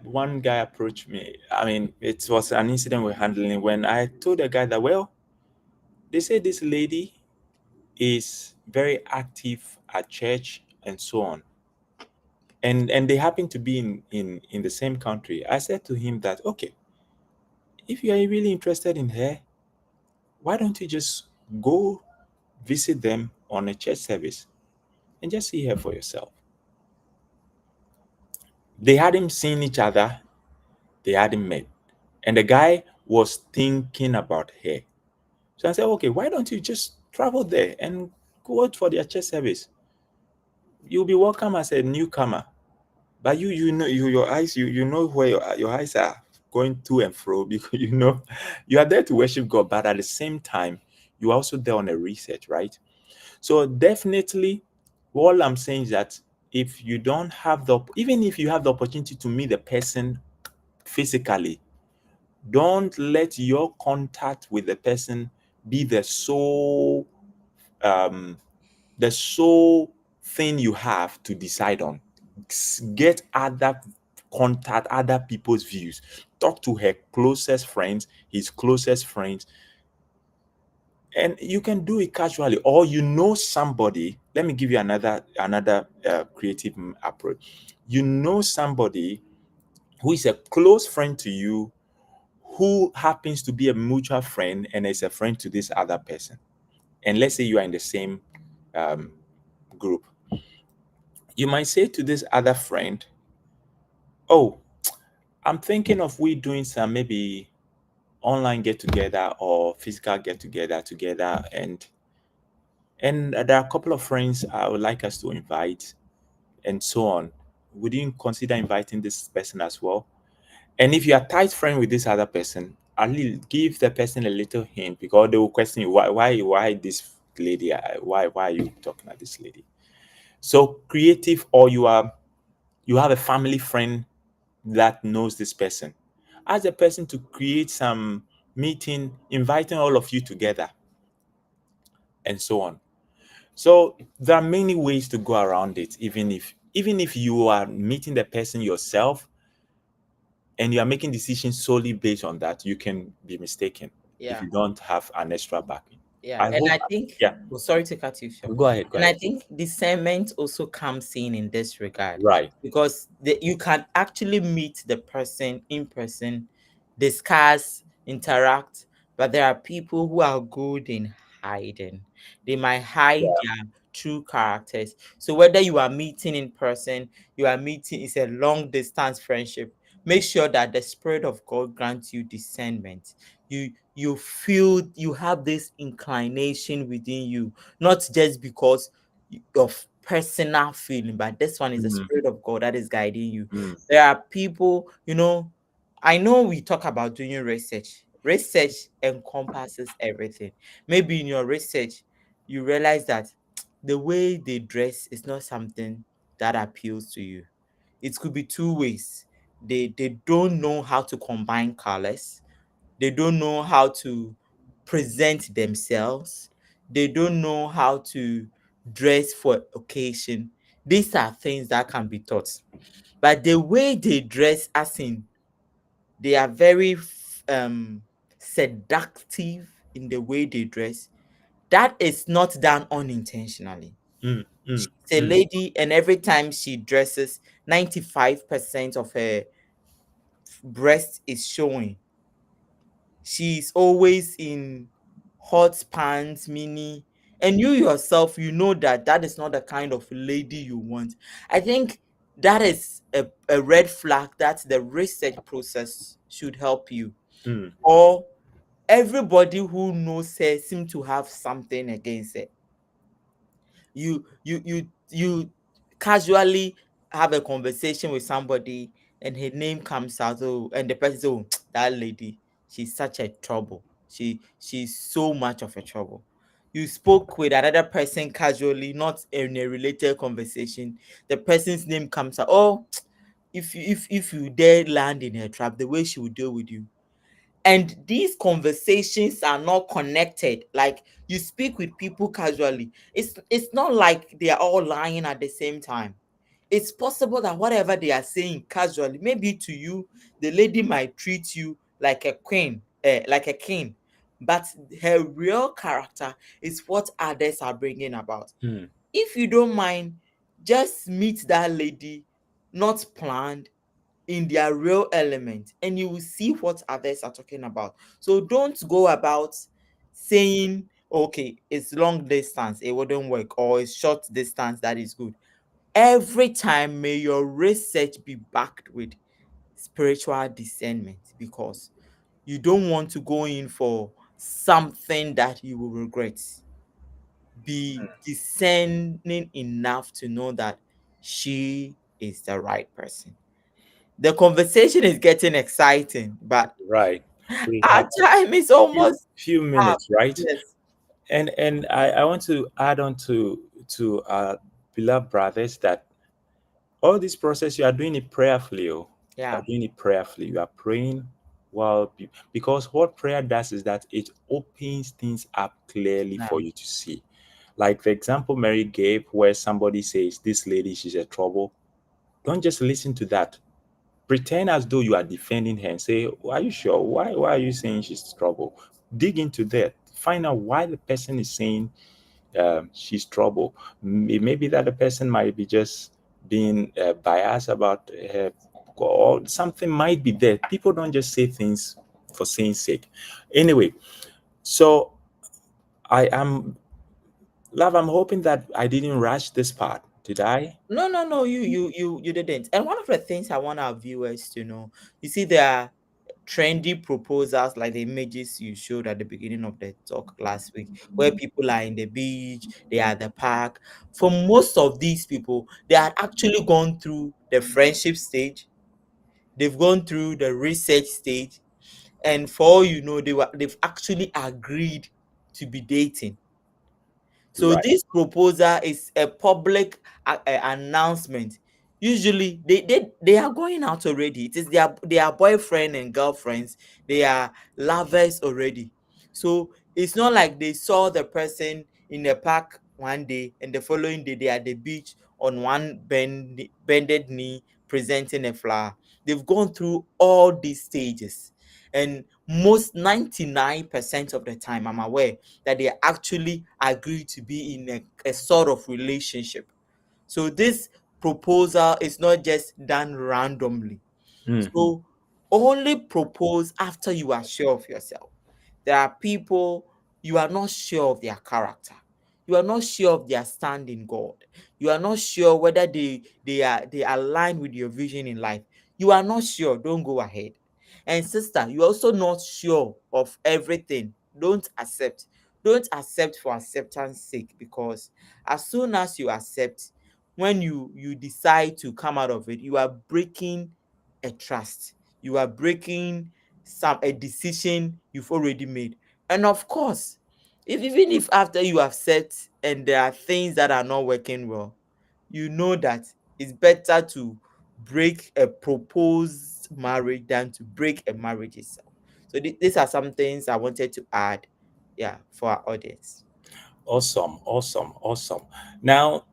one guy approached me. I mean, it was an incident we're handling when I told the guy that, well, they say this lady is very active at church and so on. And they happen to be in the same country. I said to him that, okay, if you are really interested in her, why don't you just go visit them on a church service and just see her for yourself? They hadn't seen each other, they hadn't met. And the guy was thinking about her. So I said, okay, why don't you just travel there and go out for their church service? You'll be welcome as a newcomer. But you know your eyes, you know where your eyes are going to and fro because you know you are there to worship God, but at the same time, you're also there on a research, right? So definitely, all I'm saying is that if you don't have even if you have the opportunity to meet the person physically, don't let your contact with the person be um, the sole thing you have to decide on. Get other contact, other people's views. Talk to her closest friends, his closest friends, and you can do it casually. Or you know somebody. Let me give you another creative approach. You know somebody who is a close friend to you, who happens to be a mutual friend and is a friend to this other person. And let's say you are in the same um, group. You might say to this other friend, "Oh, I'm thinking of we doing some maybe online get together or physical get together, and there are a couple of friends I would like us to invite, and so on. Would you consider inviting this person as well?" And if you are tight friend with this other person, at least give the person a little hint because they will question you, why this lady, why are you talking about this lady? So creative, or you have a family friend that knows this person. Ask the person to create some meeting, inviting all of you together. and so on. So there are many ways to go around it. Even if you are meeting the person yourself and you are making decisions solely based on that, you can be mistaken if Yeah. you don't have an extra backing. Yeah, I and hope. I think, Yeah. oh, sorry to cut you short. Go ahead. Go And I ahead. think discernment also comes in this regard, Right. because you can actually meet the person in person, discuss, interact, but there are people who are good in hiding. They might hide Yeah. their true characters. So whether you are meeting in person, you are meeting, it's a long distance friendship. Make sure that the Spirit of God grants you discernment. You feel you have this inclination within you, not just because of personal feeling, but this one is the Mm, Spirit of God that is guiding you. mm, There are people, I know we talk about doing research. Research encompasses everything. Maybe in your research you realize that the way they dress is not something that appeals to you. It could be two ways. They don't know how to combine colors. They don't know how to present themselves. They don't know how to dress for occasion. These are things that can be taught. But the way they dress, as in they are very seductive in the way they dress, that is not done unintentionally. mm, She's mm, a mm, lady, and every time she dresses, 95% of her breast is showing. She's always in hot pants, mini, and you yourself, you know that that is not the kind of lady you want. I think that is a red flag that the research process should help you. mm, Or everybody who knows her seem to have something against her. You casually have a conversation with somebody and her name comes out, oh, and the person says, oh, that lady, she's such a trouble, she's so much of a trouble. You spoke with another person casually, not in a related conversation, the person's name comes out, oh, if you dare land in her trap, the way she will deal with you. And these conversations are not connected. Like, you speak with people casually, it's not like they are all lying at the same time. It's possible that whatever they are saying casually, maybe to you the lady might treat you like a queen, like a king, but her real character is what others are bringing about. mm. If you don't mind, just meet that lady, not planned, in their real element, and you will see what others are talking about. So don't go about saying, okay, it's long distance, it wouldn't work, or it's short distance, that is good. Every time, may your research be backed with spiritual discernment, because you don't want to go in for something that you will regret. Be discerning enough to know that she is the right person. The conversation is getting exciting, but Right. We our have time is few almost few up. minutes, right? Yes. And I want to add on to our beloved brothers that all this process you are doing it prayerfully. Oh. You are Yeah. doing it prayerfully. You are praying because what prayer does is that it opens things up clearly Yeah. for you to see. Like the example Mary gave, where somebody says, "This lady, she's a trouble." Don't just listen to that. Pretend as though you are defending her and say, "Are you sure? Why are you saying she's trouble?" Dig into that. Find out why the person is saying she's trouble. Maybe that the person might be just being biased about her, or something might be there. People don't just say things for saying sake. Anyway, so I am, love, I'm hoping that I didn't rush this part. Did I? No, no, no, you didn't. And one of the things I want our viewers to know, you see, there are trendy proposals like the images you showed at the beginning of the talk last week, where people are in the beach, they are at the park. For most of these people, they had actually gone through the friendship stage, they've gone through the research stage, and for all you know, they've actually agreed to be dating. So Right. this proposal is a public announcement. Usually they are going out already. It is their boyfriend and girlfriends. They are lovers already. So it's not like they saw the person in a park one day, and the following day they are at the beach on one bended knee presenting a flower. They've gone through all these stages, and most 99% of the time, I'm aware that they actually agree to be in a sort of relationship. So this proposal is not just done randomly. Mhm. So only propose after you are sure of yourself. There are people you are not sure of their character. You are not sure of their stand in God. You are not sure whether they align with your vision in life. You are not sure. Don't go ahead. And sister, you're also not sure of everything. Don't accept. Don't accept for acceptance sake, because as soon as you accept, when you decide to come out of it, you are breaking a trust. You are breaking a decision you've already made. And of course, if even if after you have set and there are things that are not working well, you know that it's better to break a proposed marriage than to break a marriage itself. So these are some things I wanted to add, yeah, for our audience. Awesome, awesome, awesome. Now,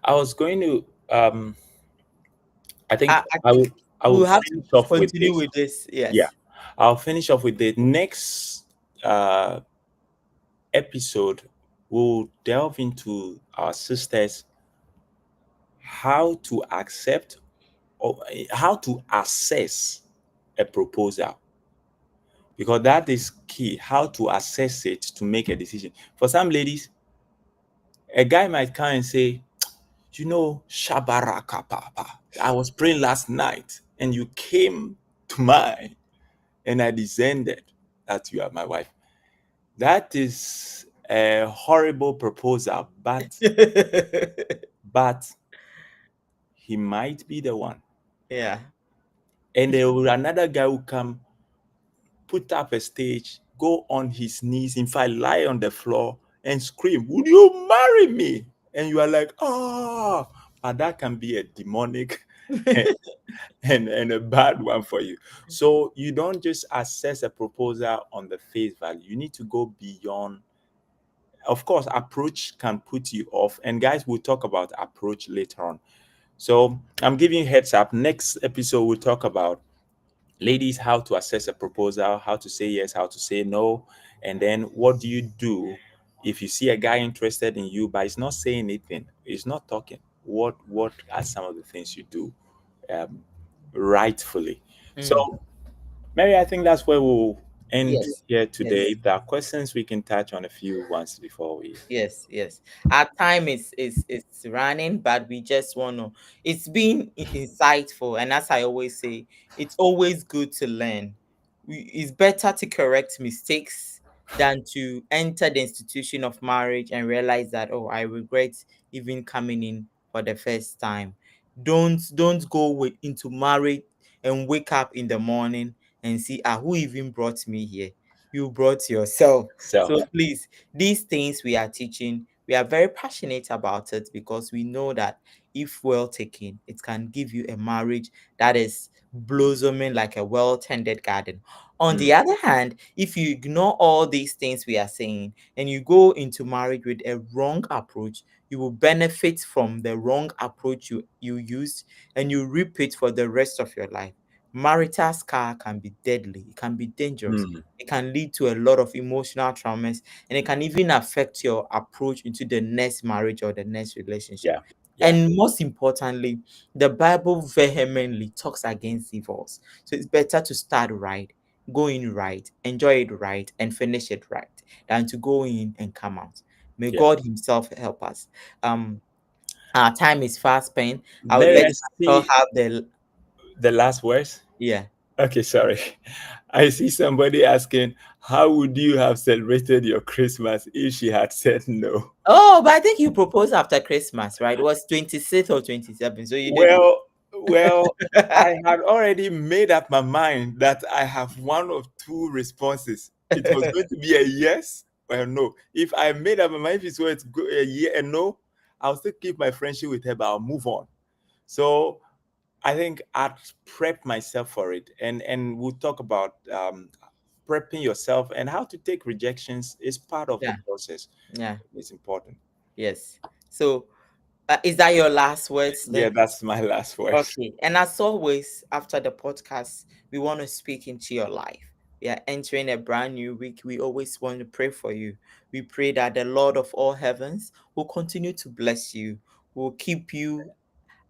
I was going to I think I think I will we'll have to finish off with continue this. with this. Yeah. Yes. I'll finish off with the next episode. We'll delve into our sisters how to accept or how to assess a proposal, because that is key. How to assess it to make a decision. For some ladies, a guy might come and say, Shabaraka Papa, I was praying last night and you came to mine and I descended that you are my wife. That is a horrible proposal, but he might be the one. Yeah. And there will another guy who come, put up a stage, go on his knees, in fact, lie on the floor and scream, "Would you marry me?" And you are like, "Oh," but that can be a demonic and a bad one for you. So you don't just assess a proposal on the face value. You need to go beyond. Of course, approach can put you off, and guys, we'll talk about approach later on. So I'm giving you heads up. Next episode, we'll talk about ladies, how to assess a proposal, how to say yes, how to say no, and then what do you do if you see a guy interested in you but he's not saying anything, he's not talking. What are some of the things you do um, rightfully? So, Mm. Mary, I think that's where we'll end Yes. here today. Yes. If there are questions, we can touch on a few ones before we. Yes, yes. Our time is running, but we just want to. It's been insightful, and as I always say, it's always good to learn. It's better to correct mistakes than to enter the institution of marriage and realize that, oh, I regret even coming in for the first time. Don't go into marriage and wake up in the morning and see, who even brought me here? You brought yourself. So, So please, these things we are teaching, we are very passionate about it because we know that if well taken, it can give you a marriage that is blossoming like a well tended garden. On mm, the other hand, if you ignore all these things we are saying and you go into marriage with a wrong approach, you will benefit from the wrong approach you used, and you reap it for the rest of your life. Marital scar can be deadly, it can be dangerous, mm, it can lead to a lot of emotional traumas, and it can even affect your approach into the next marriage or the next relationship. yeah, yeah, And most importantly, the Bible vehemently talks against divorce. So it's better to start right, go in right, enjoy it right, and finish it right than to go in and come out. May yeah. God Himself help us. Um, our time is fast spent. I would Mary, let I her see have the the last words. yeah. Okay, sorry. I see somebody asking, how would you have celebrated your Christmas if she had said no? Oh, but I think you proposed after Christmas, right? It was 26th or 27th, so you did. Well, I had already made up my mind that I have one of two responses. It was going to be a yes or a no. If I made up my mind, if it's going to go a yeah and no, I'll still keep my friendship with her, but I'll move on. So I think I'd prep myself for it, and we'll talk about prepping yourself, and how to take rejections is part of the Yeah. process. Yeah. It's important. Yes. So, is that your last words Yeah, then? that's my last words. Okay. And as always, after the podcast, we want to speak into your life. We are entering a brand new week. We always want to pray for you. We pray that the Lord of all heavens will continue to bless you, will keep you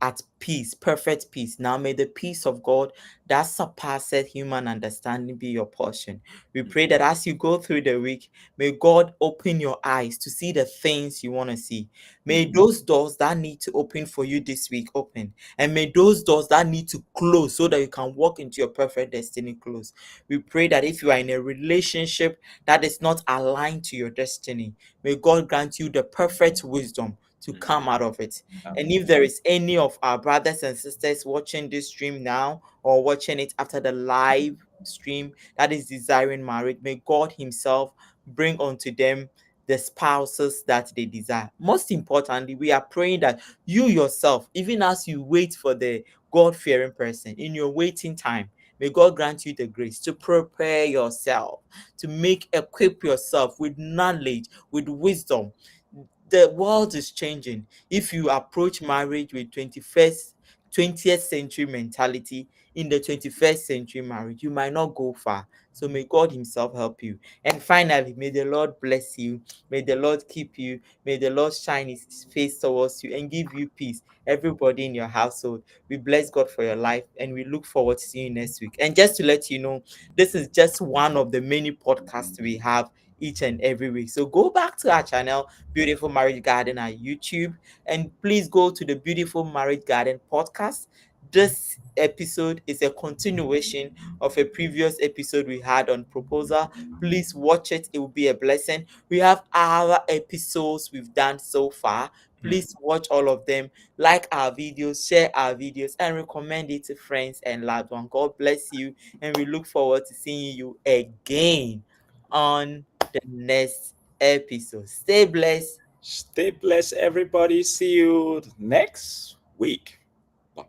at peace, perfect peace. Now may the peace of God that surpasses human understanding be your portion. We pray that as you go through the week, may God open your eyes to see the things you want to see. May those doors that need to open for you this week open. And may those doors that need to close so that you can walk into your perfect destiny close. We pray that if you are in a relationship that is not aligned to your destiny, may God grant you the perfect wisdom to come out of it. And if there is any of our brothers and sisters watching this stream now or watching it after the live stream that is desiring marriage, may God Himself bring unto them the spouses that they desire. Most importantly, we are praying that you yourself, even as you wait for the God fearing person in your waiting time, may God grant you the grace to prepare yourself, to equip yourself with knowledge, with wisdom. The world is changing. If you approach marriage with 20th century mentality in the 21st century marriage, you might not go far. So may God Himself help you. And finally, may the Lord bless you. May the Lord keep you. May the Lord shine His face towards you and give you peace. Everybody in your household, we bless God for your life and we look forward to seeing you next week. And just to let you know, this is just one of the many podcasts we have each and every week. So go back to our channel, Beautiful Marriage Garden, on YouTube, and please go to the Beautiful Marriage Garden podcast. This episode is a continuation of a previous episode we had on proposal. Please watch it, it will be a blessing. We have our episodes we've done so far. Please watch all of them, like our videos, share our videos, and recommend it to friends and loved ones. God bless you, and we look forward to seeing you again on the next episode. Stay blessed. Stay blessed, everybody. See you next week. Bye.